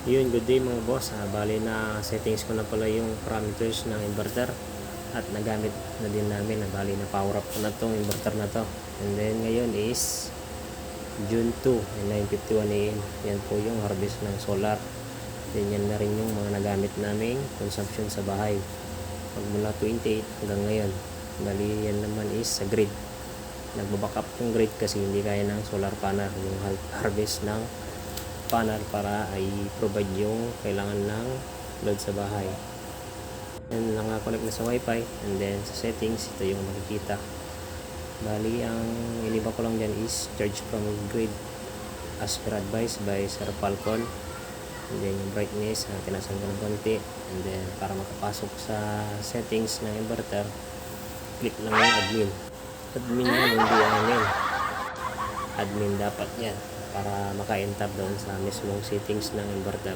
Yun, good day mga boss. Bali na settings ko na pala yung parameters ng inverter at nagamit na din namin. Bali na power up ko na tong inverter na to. And then ngayon is June 2, 9:51 AM. Yan po yung harvest ng solar. Then yan na rin yung mga nagamit naming consumption sa bahay. Magmula 28 hanggang ngayon. Bali yan naman is sa grid. Nagbaback up yung grid kasi hindi kaya ng solar panel yung harvest ng panel para ay provide yung kailangan ng load sa bahay. And naka-connect na sa wifi, and then sa settings ito yung makikita. Bali ang iniba ko lang dyan is charge from grid as per advice by Sir Falcon. And then yung brightness tinasan ko ng konti, and then para makapasok sa settings ng inverter, click lang yung admin yan, hindi admin. Admin dapat yan para maka-enter doon sa mismong settings ng inverter.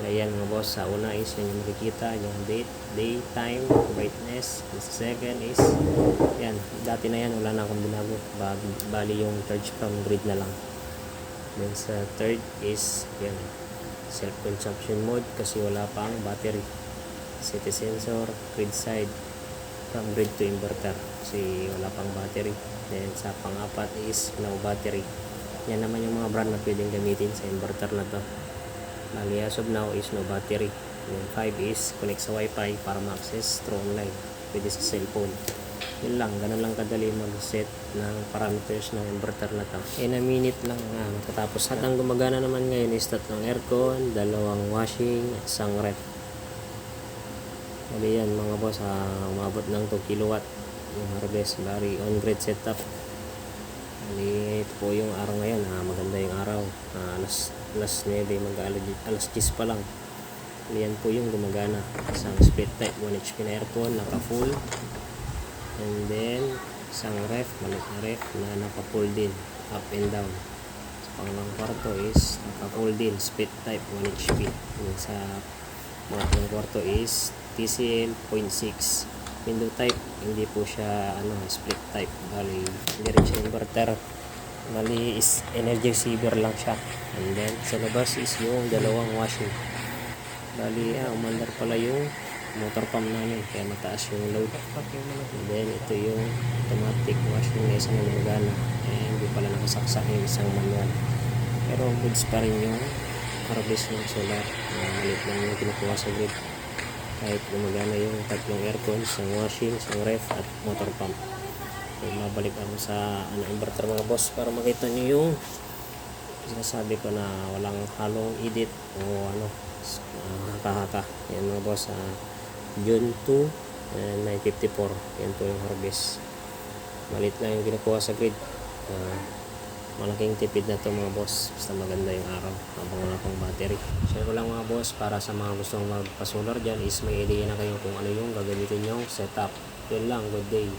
Ayan mga boss, sa una is yan yung makikita yung date, day, time, brightness. The second is yan, dati na yan, wala na akong binago, bali yung charge from grid na lang. Then sa third is yan, self consumption mode kasi wala pang battery. City sensor, grid side, from grid to inverter kasi wala pang battery. Then sa pang-apat is no battery. Yan naman yung mga brand na pwedeng gamitin sa inverter na to. Bali as of now is no battery. Then 5 is connect sa wifi para ma-access through online. Pwede sa cellphone. Yun lang, ganun lang kadali mag-set ng parameters ng inverter na to. In a minute lang matatapos. At ang gumagana naman ngayon is tatlong aircon, dalawang washing, at isang ref. Bali yan mga boss, umabot ng 2 kilowatt yung harvest. Bali on grid setup. Bali ito po yung araw ngayon, maganda yung araw, alas 9, alas 10 pa lang. Bali yan po yung gumagana, isang split type 1 HP na aircon naka full, and then isang ref, maliit na ref na naka full din, up and down. Sa panglang kwarto is naka full din, split type 1 HP. And sa mga kwarto is TCL 0.6 window type, hindi po siya split type. Bali hindi rin siya inverter, bali is energy receiver lang siya. And then sa labas is yung dalawang washing. Bali umandar pala yung motor pump namin kaya mataas yung load. And then ito yung automatic washing na isang nagana, and hindi pala nakasaksak yung isang manual, pero goods pa rin yung harvest ng solar. Malit lang yung kinukuha sa grid kahit gumagana yung tatlong aircon, isang washing, isang ref at motor pump. So, mabalik ako sa inverter mga boss para makita nyo yung sinasabi ko na walang halong edit o haka-haka. Yan mga boss, June 2, 9:54. Yan po yung harvest. Malit lang yung kinukuha sa grid. Malaking tipid na to mga boss, basta maganda yung araw habang wala pang battery. Share ko lang mga boss para sa mga gustong magpa-solar dyan is may idea na kayo kung ano yung gagamitin yung setup. Yun lang, good day.